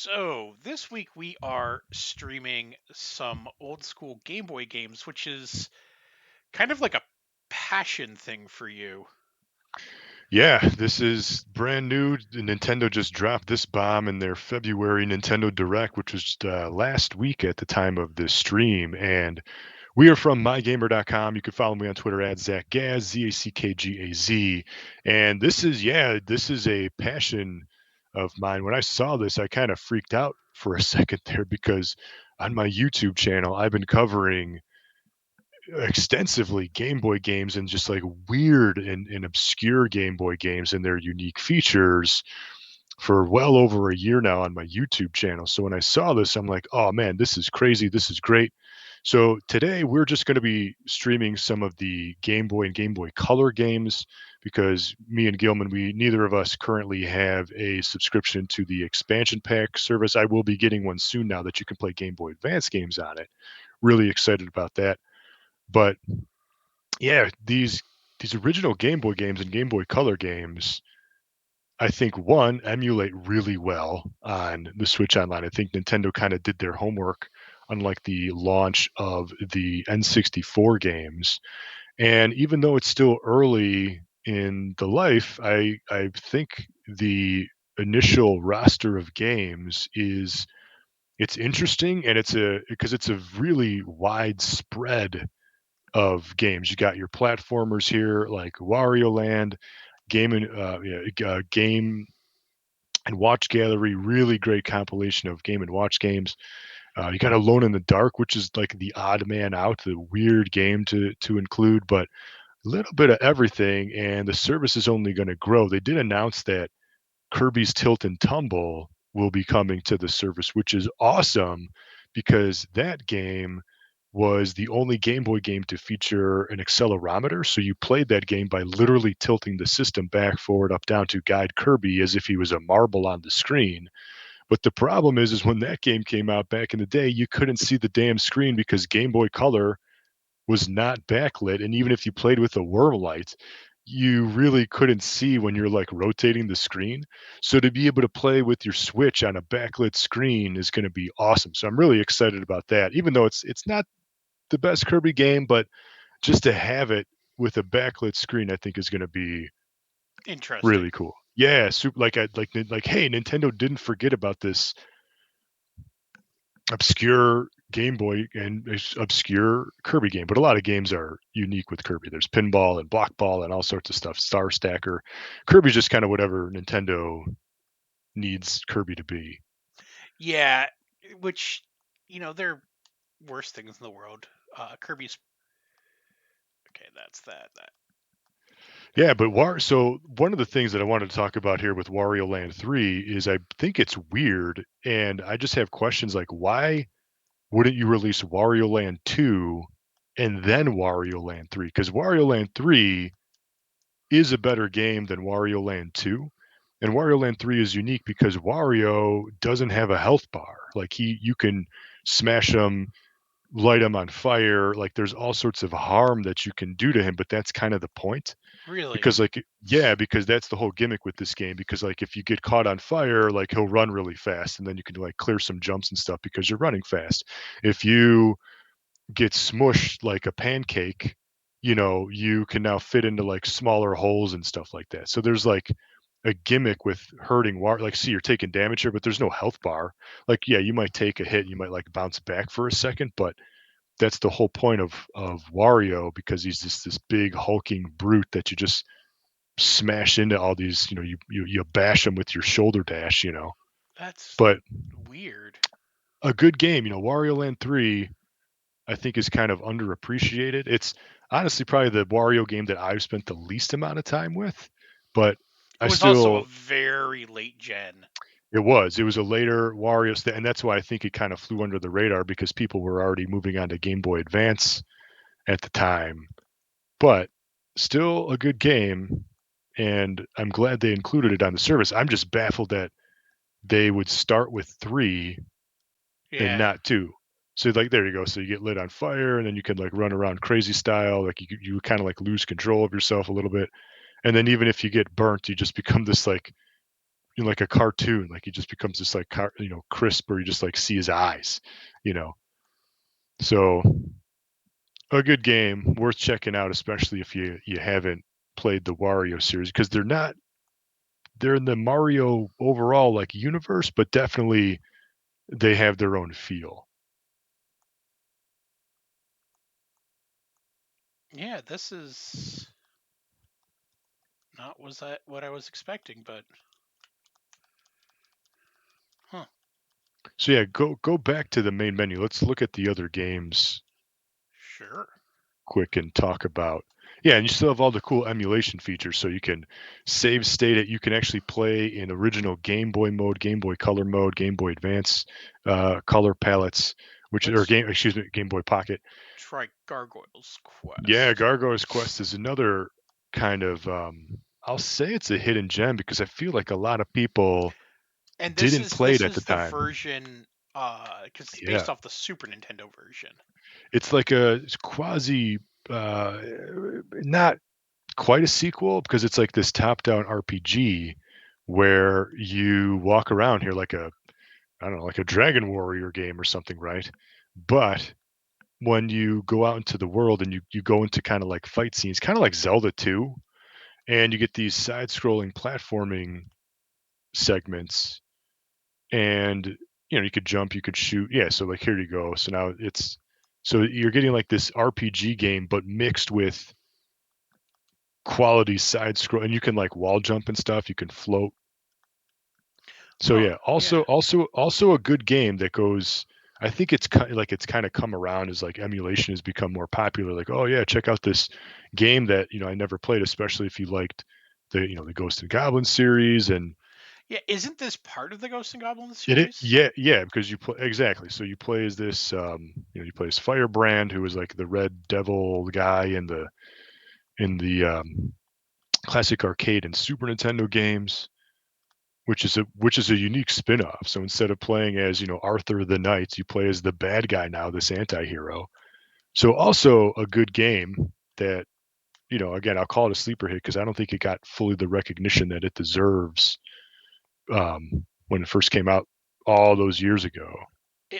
So, this week we are streaming some old school Game Boy games, which is kind of like a passion thing for you. Yeah, this is brand new. Nintendo just dropped this bomb in their February Nintendo Direct, which was last week at the time of this stream. And we are from MyGamer.com. You can follow me on Twitter at ZackGaz, ZackGaz. And this is a passion of mine. When I saw this, I kind of freaked out for a second there because on my YouTube channel, I've been covering extensively Game Boy games and just like weird and obscure Game Boy games and their unique features for well over a year now on my YouTube channel. So when I saw this, I'm like, oh man, this is crazy. This is great. So today we're just going to be streaming some of the Game Boy and Game Boy Color games because me and Gilman, we neither of us currently have a subscription to the expansion pack service. I will be getting one soon now that you can play Game Boy Advance games on it. Really excited about that. But yeah, these original Game Boy games and Game Boy Color games, I think one emulate really well on the Switch Online. I think Nintendo kind of did their homework, unlike the launch of the N64 games. And even though it's still early in the life, I think the initial roster of games is it's interesting and it's a really widespread of games. You got your platformers here like Wario Land, Game and Watch Gallery, really great compilation of Game and Watch games. You got Alone in the Dark, which is like the odd man out, the weird game to include, but a little bit of everything. And the service is only going to grow. They did announce that Kirby's Tilt and Tumble will be coming to the service, which is awesome because that game was the only Game Boy game to feature an accelerometer. So you played that game by literally tilting the system back, forward, up, down to guide Kirby as if he was a marble on the screen. But the problem is when that game came out back in the day, you couldn't see the damn screen because Game Boy Color was not backlit. And even if you played with a worm light, you really couldn't see when you're like rotating the screen. So to be able to play with your Switch on a backlit screen is going to be awesome. So I'm really excited about that. Even though it's not the best Kirby game, but just to have it with a backlit screen, I think is going to be Interesting. really cool. Yeah, super, like hey, Nintendo didn't forget about this obscure Game Boy and obscure Kirby game, but a lot of games are unique with Kirby. There's pinball and blockball and all sorts of stuff. Star Stacker. Kirby's just kind of whatever Nintendo needs Kirby to be. Yeah, which, there are worse things in the world. Kirby's. Okay, that's that. Yeah, but so one of the things that I wanted to talk about here with Wario Land 3 is I think it's weird, and I just have questions like why wouldn't you release Wario Land 2 and then Wario Land 3? Because Wario Land 3 is a better game than Wario Land 2. And Wario Land 3 is unique because Wario doesn't have a health bar. Like you can smash him, light him on fire. Like there's all sorts of harm that you can do to him, but that's kind of the point. Really? Because like yeah, because that's the whole gimmick with this game. Because like if you get caught on fire, like he'll run really fast, and then you can like clear some jumps and stuff because you're running fast. If you get smushed like a pancake, you can now fit into like smaller holes and stuff like that. So there's like a gimmick with hurting water. Like, see, you're taking damage here, but there's no health bar. Like, yeah, you might take a hit, and you might like bounce back for a second, but that's the whole point of Wario because he's just this big hulking brute that you just smash into all these. You bash him with your shoulder dash. That's But weird. a good game. Wario Land 3 I think is kind of underappreciated. It's honestly probably the Wario game that I've spent the least amount of time with, but It I was also a still very late gen. it was a later Wario, and that's why I think it kind of flew under the radar because people were already moving on to Game Boy Advance at the time. But still a good game, and I'm glad they included it on the service. I'm just baffled that they would start with 3 and Yeah. not 2. So like there you go. So you get lit on fire, and then you can like run around crazy style. Like you kind of like lose control of yourself a little bit, and then even if you get burnt, you just become this like like a cartoon. Like he just becomes this like crisp, where you just like see his eyes, you know. So a good game worth checking out, especially if you haven't played the Wario series, because they're in the Mario overall like universe, but definitely they have their own feel. Yeah, this is not was that what I was expecting, but huh. So yeah, go back to the main menu. Let's look at the other games Sure. quick and talk about. Yeah, and you still have all the cool emulation features, so you can save state it. You can actually play in original Game Boy mode, Game Boy Color mode, Game Boy Advance color palettes, which or Let's game excuse me, Game Boy Pocket. try Gargoyle's Yeah, Quest. Gargoyle's Quest is another kind of I'll say it's a hidden gem because I feel like a lot of people And didn't play it this at the is the time. version because it's Yeah, based off the Super Nintendo version. it's like a quasi not quite a sequel because it's like this top-down RPG where you walk around here like a I don't know, like a Dragon Warrior game or something, right? But when you go out into the world and you go into kind of like fight scenes, kind of like Zelda 2, and you get these side-scrolling platforming segments, and you could jump, you could shoot. Yeah, so like here you go. So now so you're getting like this RPG game, but mixed with quality side scroll, and you can like wall jump and stuff. You can float. So Huh. yeah, Yeah. also a good game that goes. I think it's kind of come around as like emulation has become more popular. Like, oh yeah, check out this game that I never played, especially if you liked the Ghost and Goblin series. And Yeah. Isn't this part of the Ghost and Goblins series? yeah, because you play exactly. So you play as this you play as Firebrand, who is like the red devil guy in the classic arcade and Super Nintendo games, which is a unique spin-off. So instead of playing as, Arthur the Knight, you play as the bad guy now, this anti-hero. So also a good game that, again, I'll call it a sleeper hit because I don't think it got fully the recognition that it deserves when it first came out all those years ago.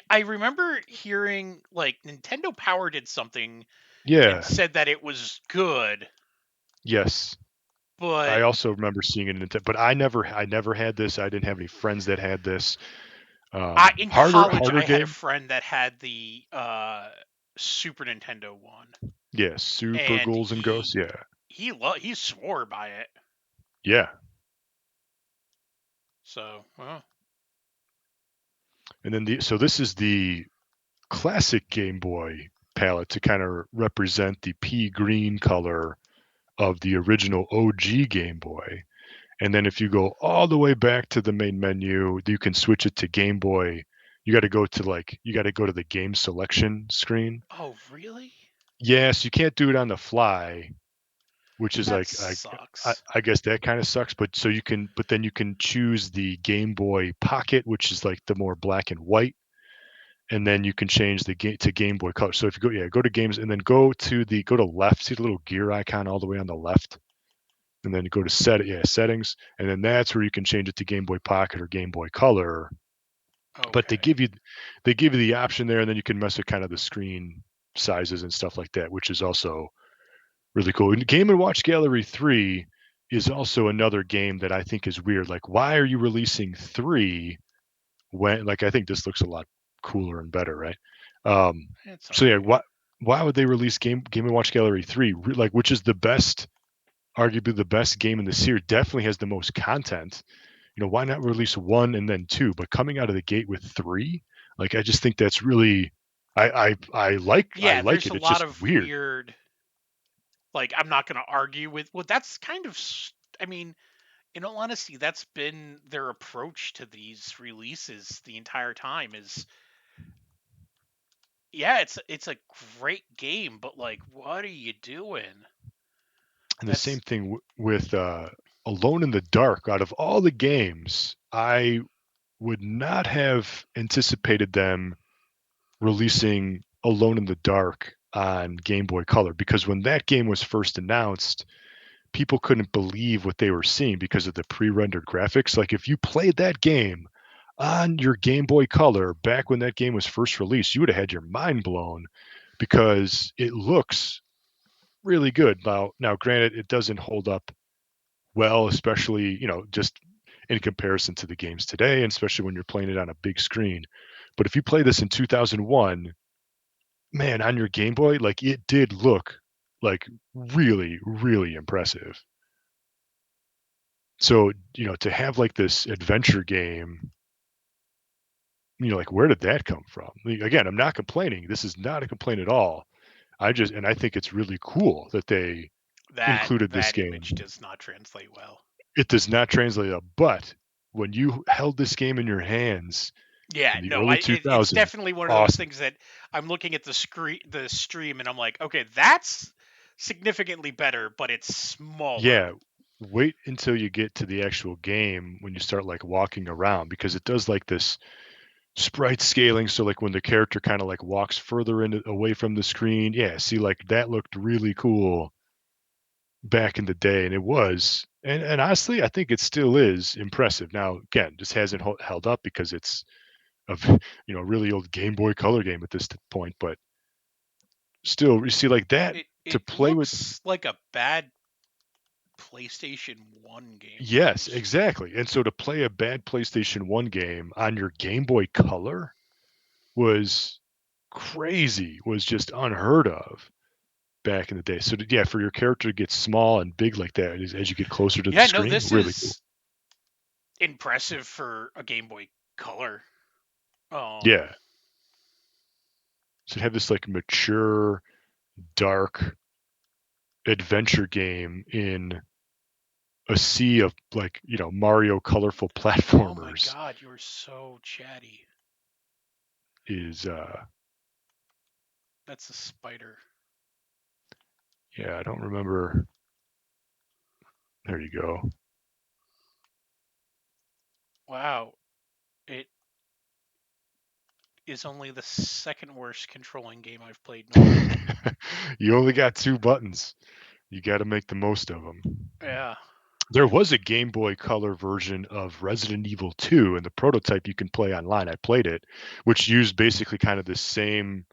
I remember hearing like Nintendo Power did something and Yeah. said that it was good, Yes. but I also remember seeing it in Nintendo, but I never had this. I didn't have any friends that had this. in Harder college harder I had a game. friend that had the Super Nintendo one, Yeah, Super and Ghouls and Ghosts. Yeah. he swore by it. Yeah. So, well, And then so this is the classic Game Boy palette to kind of represent the pea green color of the original OG Game Boy. And then if you go all the way back to the main menu, you can switch it to Game Boy. You got to go to the game selection screen. oh really? Yes, you can't do it on the fly, which is That like I, sucks. I guess that kind of sucks. But then you can choose the Game Boy Pocket, which is like the more black and white, and then you can change the game to Game Boy Color. So if you go to games and then go to left, see the little gear icon all the way on the left, and then go to settings, and then that's where you can change it to Game Boy Pocket or Game Boy Color. But they Okay. give you the option there, and then you can mess with kind of the screen sizes and stuff like that, which is also really cool. And Game and Watch Gallery 3 is also another game that I think is weird. Like, why are you releasing 3 when, like, I think this looks a lot cooler and better, right? Um, It's all so yeah, right. why would they release Game and Watch Gallery 3? Like, which is the best, arguably the best game in the series, definitely has the most content. Why not release 1 and then 2, but coming out of the gate with 3? Like, I just think that's really, I Yeah, like there's it. a It's lot just of weird. weird. Like, I'm not going to argue with. Well, that's kind of. I mean, in all honesty, that's been their approach to these releases the entire time. Is yeah, it's a great game, but like, what are you doing? And the same That's thing with Alone in the Dark. Out of all the games, I would not have anticipated them releasing Alone in the Dark on Game Boy Color because when that game was first announced, people couldn't believe what they were seeing because of the pre-rendered graphics. Like if you played that game on your Game Boy Color back when that game was first released, you would have had your mind blown because it looks really good. Now granted, it doesn't hold up well, especially, just in comparison to the games today, and especially when you're playing it on a big screen. But if you play this in 2001, man, on your Game Boy, like it did look like really, really impressive. So, to have like this adventure game, like where did that come from? Like, again, I'm not complaining. This is not a complaint at all. And I think it's really cool that they That included this that game. image does not translate well. It does not translate up, but when you held this game in your hands Yeah, in the no, early it's 2000s, definitely one of those awesome. things that I'm looking at the stream, and I'm like, okay, that's significantly better, but it's smaller. Yeah, wait until you get to the actual game when you start like walking around because it does like this sprite scaling. So like when the character kind of like walks further away from the screen, yeah, see like that looked really cool back in the day, and it was. And honestly, I think it still is impressive. Now, again, just hasn't held up because it's a really old Game Boy Color game at this point, but still, you see like that to It play with. looks like a bad PlayStation 1 game Yes, almost. exactly. And so to play a bad PlayStation 1 game on your Game Boy Color was crazy, was just unheard of back in the day. So yeah, for your character to get small and big like that as you get closer to the Yeah, no, screen, this really cool. is impressive for a Game Boy Color. Um, Yeah. So have this like mature, dark adventure game in a sea of like, Mario colorful oh my platformers God, you're so chatty. is That's a spider. yeah, I don't remember. There you go. Wow, it is only the second worst controlling game I've played in a while. You only got two buttons. You got to make the most of them. Yeah, There was a Game Boy Color version of Resident Evil 2, and the prototype you can play online. I played it, which used basically kind of the same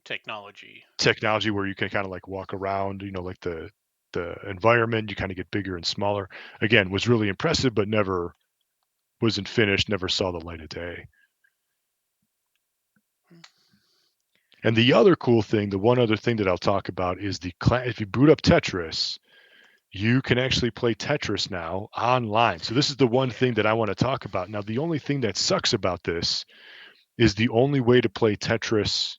technology. technology where you can kind of like walk around, like the environment, you kind of get bigger and smaller. Again, was really impressive, but never wasn't finished, never saw the light of day. And the other cool thing, the one other thing that I'll talk about is if you boot up Tetris, you can actually play Tetris now online. So this is the one Yeah. thing that I want to talk about. Now, the only thing that sucks about this is the only way to play Tetris.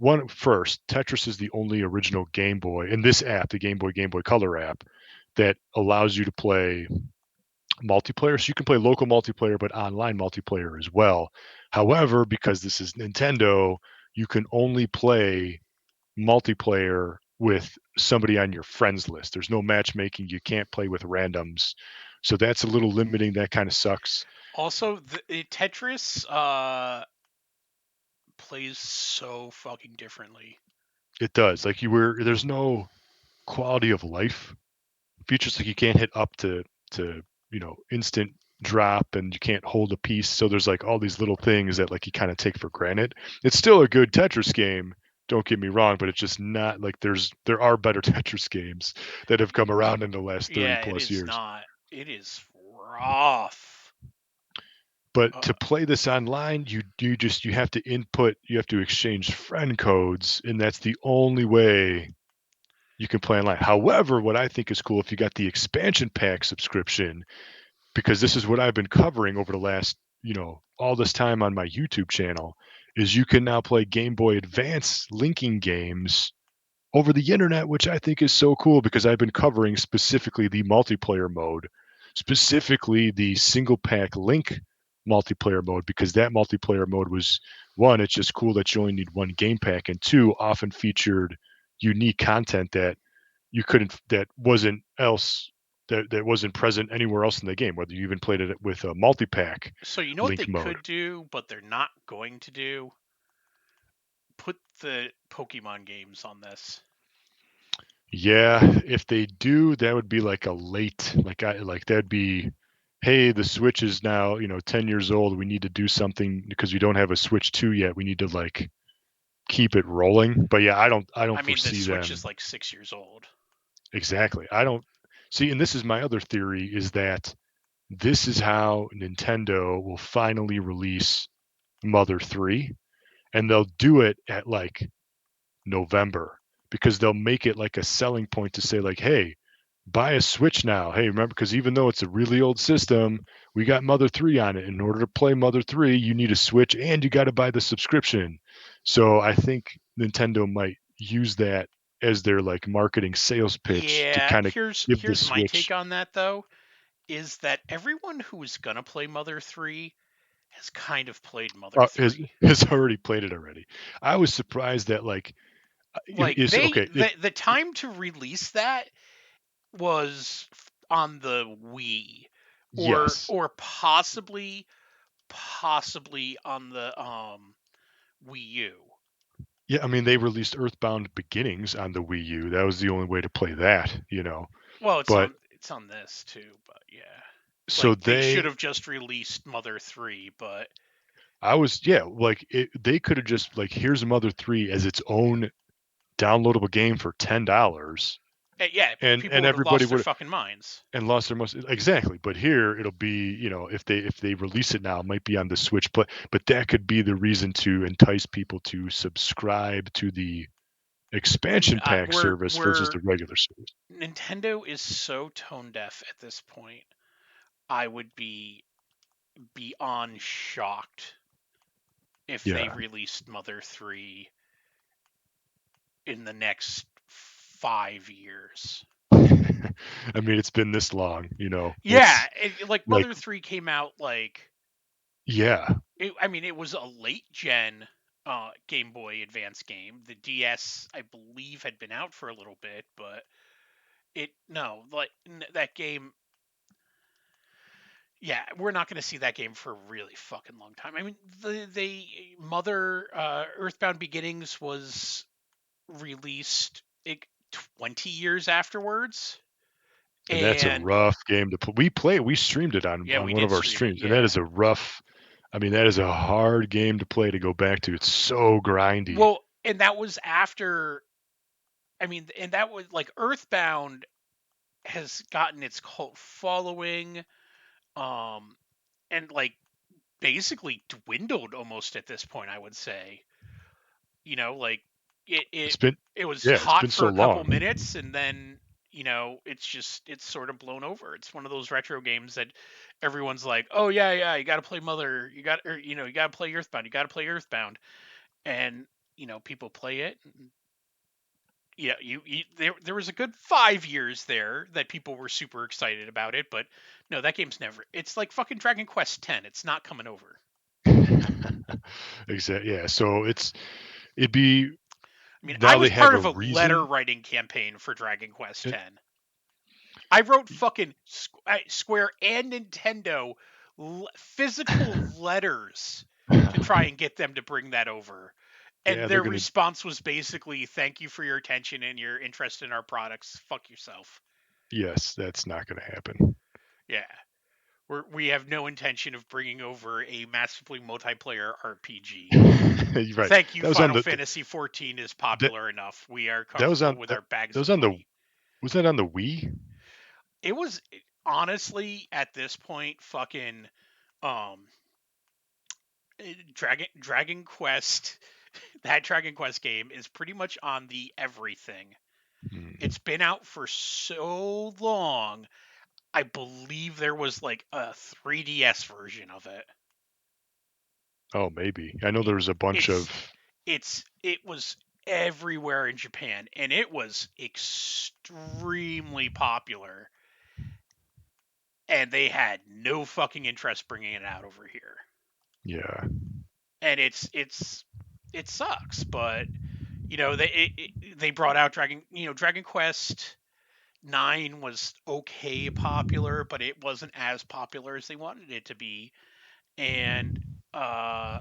Tetris is the only original Game Boy in this app, the Game Boy Color app, that allows you to play multiplayer. So you can play local multiplayer, but online multiplayer as well. However, because this is Nintendo, you can only play multiplayer with somebody on your friends list. There's no matchmaking. You can't play with randoms. So that's a little limiting. That kind of sucks. Also, Tetris plays so fucking differently. It does. Like there's no quality of life features. Like you can't hit up to instant drop, and you can't hold a piece. So there's like all these little things that like you kind of take for granted. It's still a good Tetris game. Don't get me wrong, but it's just not like there are better Tetris games that have come around in the last 30 Yeah, it plus is years. not. It is rough. But Uh, to play this online, you have to you have to exchange friend codes, and that's the only way you can play online. However, what I think is cool if you got the expansion pack subscription, because this is what I've been covering over the last, all this time on my YouTube channel, is you can now play Game Boy Advance linking games over the internet, which I think is so cool because I've been covering specifically the multiplayer mode, specifically the single pack link multiplayer mode, because that multiplayer mode was one, it's just cool that you only need one game pack, and two, often featured unique content that wasn't else that wasn't present anywhere else in the game, whether you even played it with a multi-pack so you know what they link mode. could do, but they're not going to do? Put the Pokemon games on this. Yeah, if they do, that would be like a late, like that'd be, hey, the Switch is now, 10 years old. We need to do something because we don't have a Switch 2 yet. We need to like keep it rolling. But yeah, I don't I mean, the foresee Switch is them like 6 years old. exactly. I don't see, and this is my other theory is that this is how Nintendo will finally release Mother 3, and they'll do it at like November because they'll make it like a selling point to say like, "Hey, buy a Switch now. Hey, remember because even though it's a really old system, we got Mother 3 on it. In order to play Mother 3, you need a Switch and you got to buy the subscription." So I think Nintendo might use that as their like marketing sales pitch to Yeah, kind of here's give the here's my take Switch on that though, is that everyone who is gonna play Mother 3 has kind of played Mother has 3. has already played it already. I was surprised that like Like is okay, the time to release that was on the Wii, yes. or possibly on the Wii U. Yeah, I mean, they released Earthbound Beginnings on the Wii U. That was the only way to play that. Well, But it's on this too, but yeah. so Like they should they, have just released Mother 3, but yeah, like they could have just like here's Mother 3 as its own downloadable game for $10, yeah, people and would have everybody lost their would fucking minds. and lost their most exactly. But here it'll be, if they release it now, it might be on the Switch, but that could be the reason to entice people to subscribe to the expansion pack service versus We're the regular service. Nintendo is so tone deaf at this point. I would be beyond shocked if they Yeah. released Mother 3 in the next 5 years. I mean, it's been this long. Yeah, like Like, Mother 3 came out like yeah, I mean it was a late gen Game Boy Advance game. The DS I believe had been out for a little bit, but it no, like that game yeah, we're not going to see that game for a really fucking long time. I mean, the Mother Earthbound Beginnings was released like 20 years afterwards, and that's a and rough game to play. We streamed it on yeah, we one did of our stream it. streams, and that Yeah, is a rough. I mean, that is a hard game to play to go back to. It's so grindy. well, and that was after. I mean, and that was like Earthbound has gotten its cult following, um, and like basically dwindled almost at this point. I would say, like it it It's been, it was yeah, it's hot been for so a couple long. minutes and then it's sort of blown over. It's one of those retro games that everyone's like, oh yeah, you got to play Mother, you got to play Earthbound, you got to play Earthbound, and people play it. And, yeah, there was a good 5 years there that people were super excited about it, but no, that game's never. It's like fucking Dragon Quest X. It's not coming over. Exactly. Yeah. So it'd be I mean, I now was they have part a of a letter reason. writing campaign for Dragon Quest eh, X. I wrote fucking Square and Nintendo physical letters to try and get them to bring that over. And Yeah, they're their gonna. response was basically, "Thank you for your attention and your interest in our products. Fuck yourself." Yes, that's not gonna happen. Yeah, we have no intention of bringing over a massively multiplayer RPG. You're right. Thank you, That was on Final the Fantasy 14 is that popular enough. We are that was comfortable on with that, our bags that was of on the money. was that on the Wii? It was honestly at this point fucking um Dragon Quest. That Dragon Quest game is pretty much on the everything. Hmm. It's been out for so long. I believe there was like a 3DS version of it. Oh, maybe. I know It there was a bunch of. it was everywhere in Japan and it was extremely popular, and they had no fucking interest bringing it out over here. Yeah. And it sucks, but they brought out Dragon Quest 9 was okay popular, but it wasn't as popular as they wanted it to be. And uh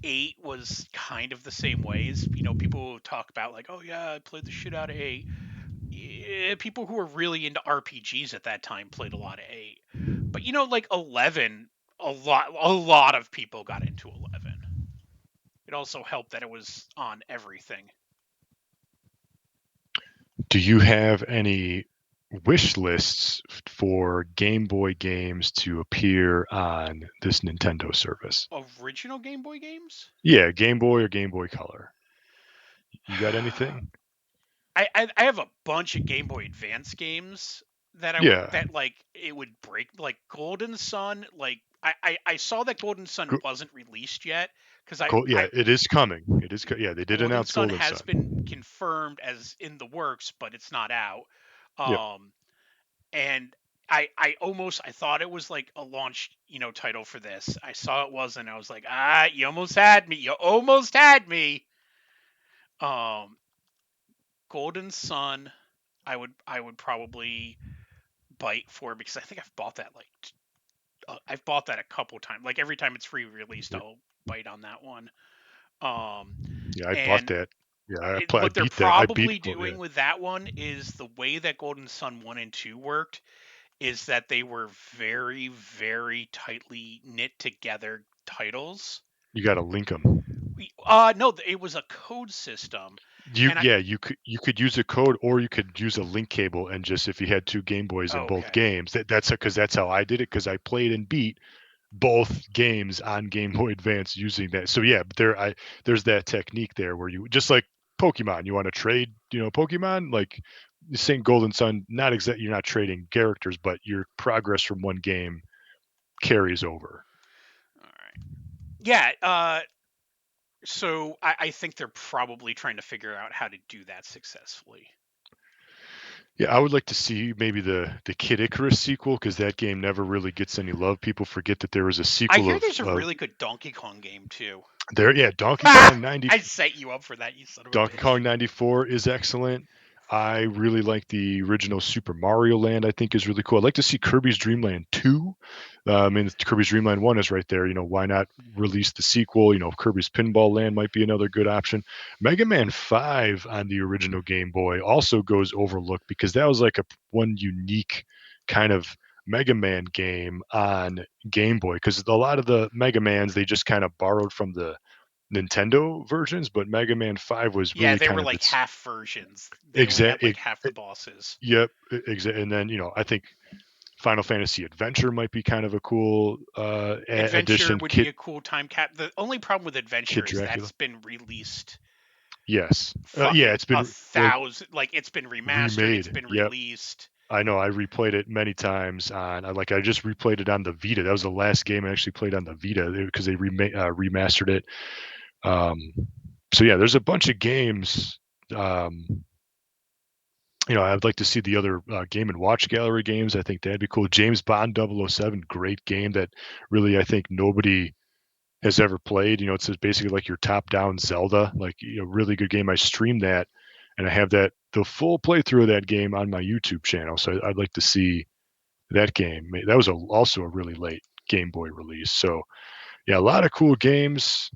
Eight was kind of the same ways. People talk about like, oh yeah, I played the shit out of eight. Yeah, people who were really into RPGs at that time played a lot of eight. But like 11, a lot of people got into 11. It also helped that it was on everything. Do you have any wish lists for Game Boy games to appear on this Nintendo service? Original Game Boy games? Yeah, Game Boy or Game Boy Color. You got anything? I have a bunch of Game Boy Advance games that Yeah. like it would break, like Golden Sun. Like I saw that Golden Sun Go, wasn't released yet because yeah, I it is coming. It is. Yeah, they did Golden announce Sun Golden has Sun. been confirmed as in the works, but it's not out. Yep. Um, and I thought it was like a launch title for this. I saw it wasn't. I was like, you almost had me. You almost had me. Um, Golden Sun, I would probably bite for because I think I've bought that like I've bought that a couple times. Like every time it's re-released, Yep. I'll bite on that one. Um, Yeah, I bought and that. Yeah, I what they're beat that. I beat. probably Yeah, doing with that one is the way that Golden Sun 1 and 2 worked is that they were very, very tightly knit together titles. you got to link them. No, it was a code system, You and I yeah, you could use a code or you could use a link cable and just if you had two Game Boys in both okay, games, that's because that's how I did it because I played and beat both games on Game Boy Advance using that. So yeah, there's that technique there where you just like Pokemon, you want to trade, Pokemon like St. Golden Sun, not exact you're not trading characters, but your progress from one game carries over. all right, yeah. So I think they're probably trying to figure out how to do that successfully. Yeah, I would like to see maybe the Kid Icarus sequel because that game never really gets any love. People forget that there was a I sequel hear of there's a really good Donkey Kong game too. there. Yeah, Ah! I set you up for that, you son of a Donkey bitch. Kong 94 is excellent. I really like the original Super Mario Land. I think is really cool. I'd like to see Kirby's Dream Land 2. I mean, Kirby's Dream Land 1 is right there. Why not release the sequel? Kirby's Pinball Land might be another good option. Mega Man 5 on the original Game Boy also goes overlooked because that was like a one unique kind of Mega Man game on Game Boy because a lot of the Mega Mans they just kind of borrowed from the Nintendo versions, but Mega Man 5 was Yeah, really they kind were of like its half versions. They only exact. had like half the bosses. Yep, and then I think Final Fantasy Adventure might be kind of a cool Adventure addition. would be a cool time cap. The only problem with Kid Adventure is Dracula. that's been released Yes, yeah, fucking it's a been like thousand. Like it's been remastered, it's remade. been Yep, released. I know. I replayed it many times on. I just replayed it on the Vita. That was the last game I actually played on the Vita because they remastered it. Um, so yeah, there's a bunch of games. Um, I'd like to see the other Game and Watch Gallery games. I think that'd be cool. James Bond 007, great game that really I think nobody has ever played. It's just basically like your top-down Zelda, like really good game. I streamed that, and I have the full playthrough of that game on my YouTube channel. So I'd like to see that game. That was also a really late Game Boy release. So yeah, a lot of cool games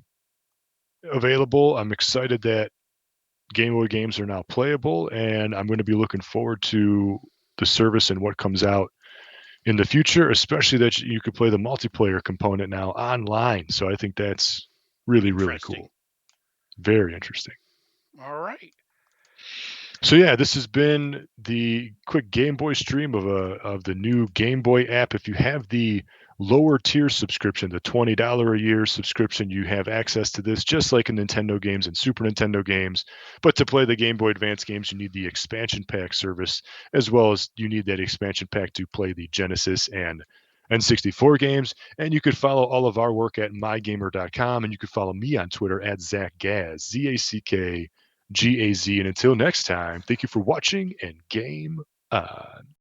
available. I'm excited that Game Boy games are now playable, and I'm going to be looking forward to the service and what comes out in the future, especially that you could play the multiplayer component now online. So I think that's really, really Interesting. cool. Very interesting. All right. So yeah, this has been the quick Game Boy stream of the new Game Boy app. If you have the lower tier subscription, the $20 a year subscription, you have access to this just like in Nintendo games and Super Nintendo games. But to play the Game Boy Advance games, you need the expansion pack service, as well as you need that expansion pack to play the Genesis and N64 games. And you could follow all of our work at mygamer.com, and you could follow me on Twitter at ZackGaz, ZackGaz. And until next time, thank you for watching and game on.